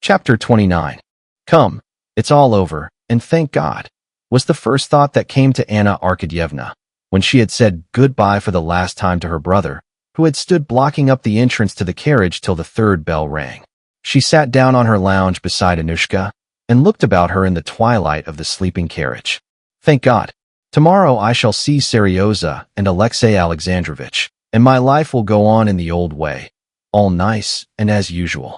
Chapter 29. Come, it's all over, and thank God, was the first thought that came to Anna Arkadyevna when she had said goodbye for the last time to her brother, who had stood blocking up the entrance to the carriage till the third bell rang. She sat down on her lounge beside Anushka and looked about her in the twilight of the sleeping carriage. Thank God. Tomorrow I shall see Seryoza and Alexey Alexandrovich, and my life will go on in the old way, all nice and as usual.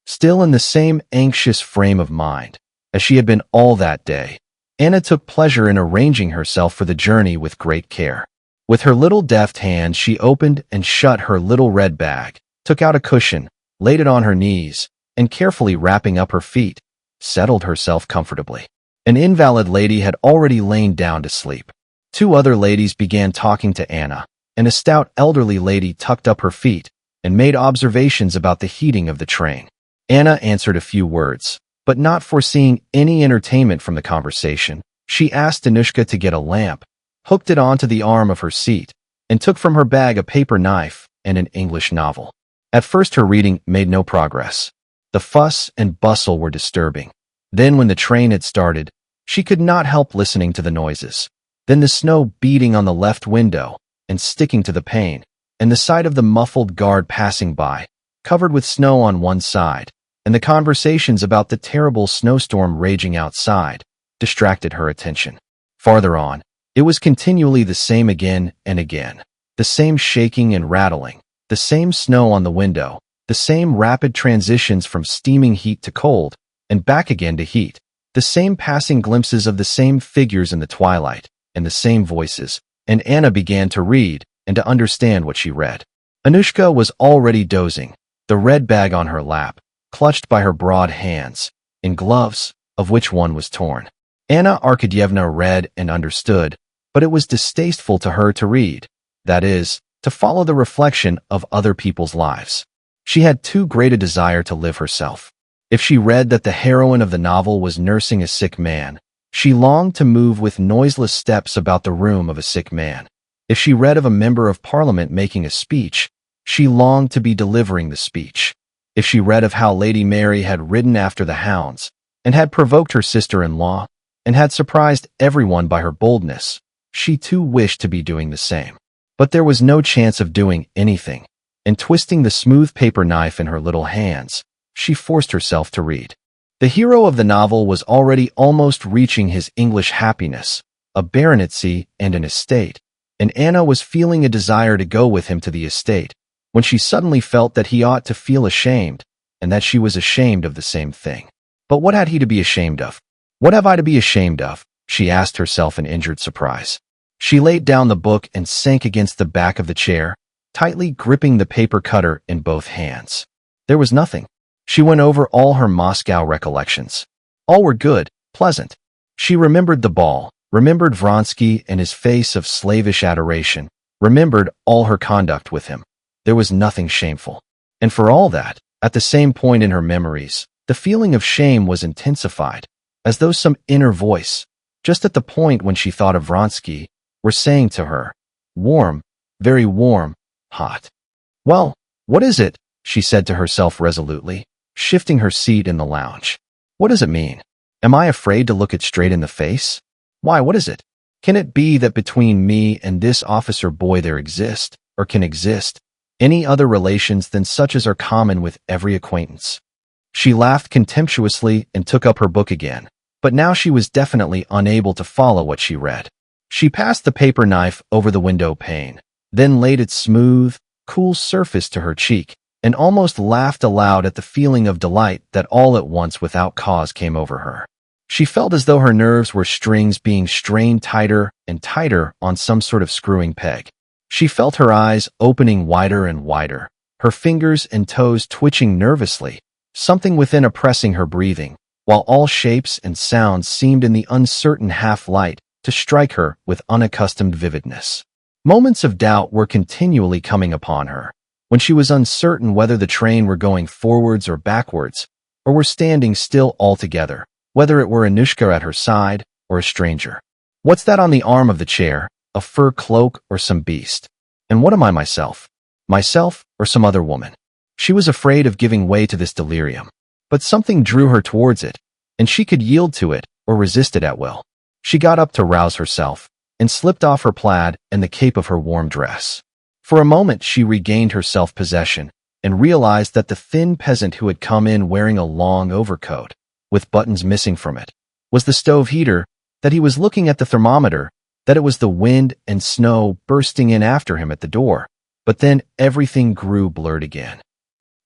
Still in the same anxious frame of mind, as she had been all that day, Anna took pleasure in arranging herself for the journey with great care. With her little deft hands she opened and shut her little red bag, took out a cushion, laid it on her knees, and carefully wrapping up her feet, settled herself comfortably. An invalid lady had already lain down to sleep. Two other ladies began talking to Anna, and a stout elderly lady tucked up her feet and made observations about the heating of the train. Anna answered a few words, but not foreseeing any entertainment from the conversation, she asked Anushka to get a lamp, hooked it onto the arm of her seat, and took from her bag a paper knife and an English novel. At first her reading made no progress. The fuss and bustle were disturbing. Then when the train had started, she could not help listening to the noises. Then the snow beating on the left window and sticking to the pane, and the sight of the muffled guard passing by, covered with snow on one side, and the conversations about the terrible snowstorm raging outside, distracted her attention. Farther on, it was continually the same again and again, the same shaking and rattling, the same snow on the window, the same rapid transitions from steaming heat to cold, and back again to heat, the same passing glimpses of the same figures in the twilight, and the same voices, and Anna began to read and to understand what she read. Anushka was already dozing, the red bag on her lap, clutched by her broad hands, in gloves, of which one was torn. Anna Arkadyevna read and understood, but it was distasteful to her to read, that is, to follow the reflection of other people's lives. She had too great a desire to live herself. If she read that the heroine of the novel was nursing a sick man, she longed to move with noiseless steps about the room of a sick man. If she read of a member of parliament making a speech, she longed to be delivering the speech. If she read of how Lady Mary had ridden after the hounds, and had provoked her sister-in-law, and had surprised everyone by her boldness, she too wished to be doing the same. But there was no chance of doing anything, and twisting the smooth paper knife in her little hands, she forced herself to read. The hero of the novel was already almost reaching his English happiness, a baronetcy and an estate, and Anna was feeling a desire to go with him to the estate, when she suddenly felt that he ought to feel ashamed, and that she was ashamed of the same thing. But what had he to be ashamed of? What have I to be ashamed of? She asked herself in injured surprise. She laid down the book and sank against the back of the chair, tightly gripping the paper cutter in both hands. There was nothing. She went over all her Moscow recollections. All were good, pleasant. She remembered the ball, remembered Vronsky and his face of slavish adoration, remembered all her conduct with him. There was nothing shameful. And for all that, at the same point in her memories, the feeling of shame was intensified, as though some inner voice, just at the point when she thought of Vronsky, were saying to her, warm, very warm, hot. Well, what is it? She said to herself resolutely, shifting her seat in the lounge. What does it mean? Am I afraid to look it straight in the face? Why, what is it? Can it be that between me and this officer boy there exist, or can exist, any other relations than such as are common with every acquaintance? She laughed contemptuously and took up her book again, but now she was definitely unable to follow what she read. She passed the paper knife over the window pane, then laid its smooth, cool surface to her cheek, and almost laughed aloud at the feeling of delight that all at once without cause came over her. She felt as though her nerves were strings being strained tighter and tighter on some sort of screwing peg. She felt her eyes opening wider and wider, her fingers and toes twitching nervously, something within oppressing her breathing, while all shapes and sounds seemed in the uncertain half-light to strike her with unaccustomed vividness. Moments of doubt were continually coming upon her, when she was uncertain whether the train were going forwards or backwards, or were standing still altogether, whether it were Anushka at her side or a stranger. What's that on the arm of the chair? A fur cloak or some beast? And what am I myself? Myself or some other woman? She was afraid of giving way to this delirium. but something drew her towards it, and she could yield to it or resist it at will. She got up to rouse herself and slipped off her plaid and the cape of her warm dress. For a moment she regained her self-possession and realized that the thin peasant who had come in wearing a long overcoat, with buttons missing from it, was the stove heater, that he was looking at the thermometer, that it was the wind and snow bursting in after him at the door. But then everything grew blurred again.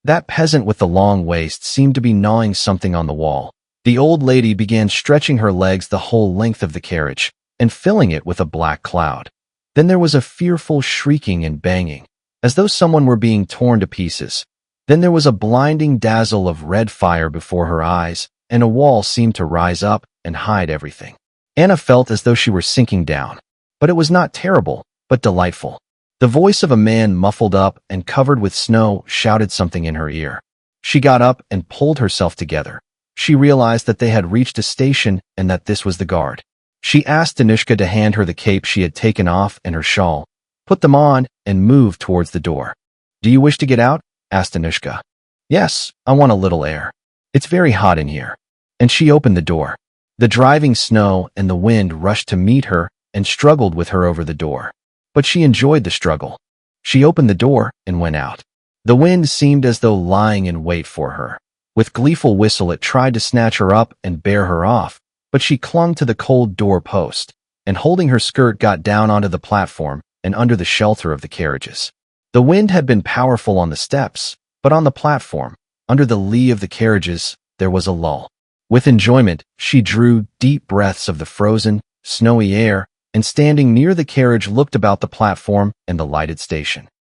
That peasant with the long waist seemed to be gnawing something on the wall. The old lady began stretching her legs the whole length of the carriage and filling it with a black cloud. Then there was a fearful shrieking and banging, as though someone were being torn to pieces. Then there was a blinding dazzle of red fire before her eyes, and a wall seemed to rise up and hide everything. Anna felt as though she were sinking down, but it was not terrible, but delightful. The voice of a man muffled up and covered with snow shouted something in her ear. She got up and pulled herself together. She realized that they had reached a station and that this was the guard. She asked Danushka to hand her the cape she had taken off and her shawl, put them on, and moved towards the door. "Do you wish to get out?" asked Danushka. "Yes, I want a little air. It's very hot in here." And she opened the door. The driving snow and the wind rushed to meet her and struggled with her over the door. But she enjoyed the struggle. She opened the door and went out. The wind seemed as though lying in wait for her. With gleeful whistle it tried to snatch her up and bear her off, but she clung to the cold door post, and holding her skirt got down onto the platform and under the shelter of the carriages. The wind had been powerful on the steps, but on the platform, under the lee of the carriages, there was a lull. With enjoyment, she drew deep breaths of the frozen, snowy air, and standing near the carriage looked about the platform and the lighted station.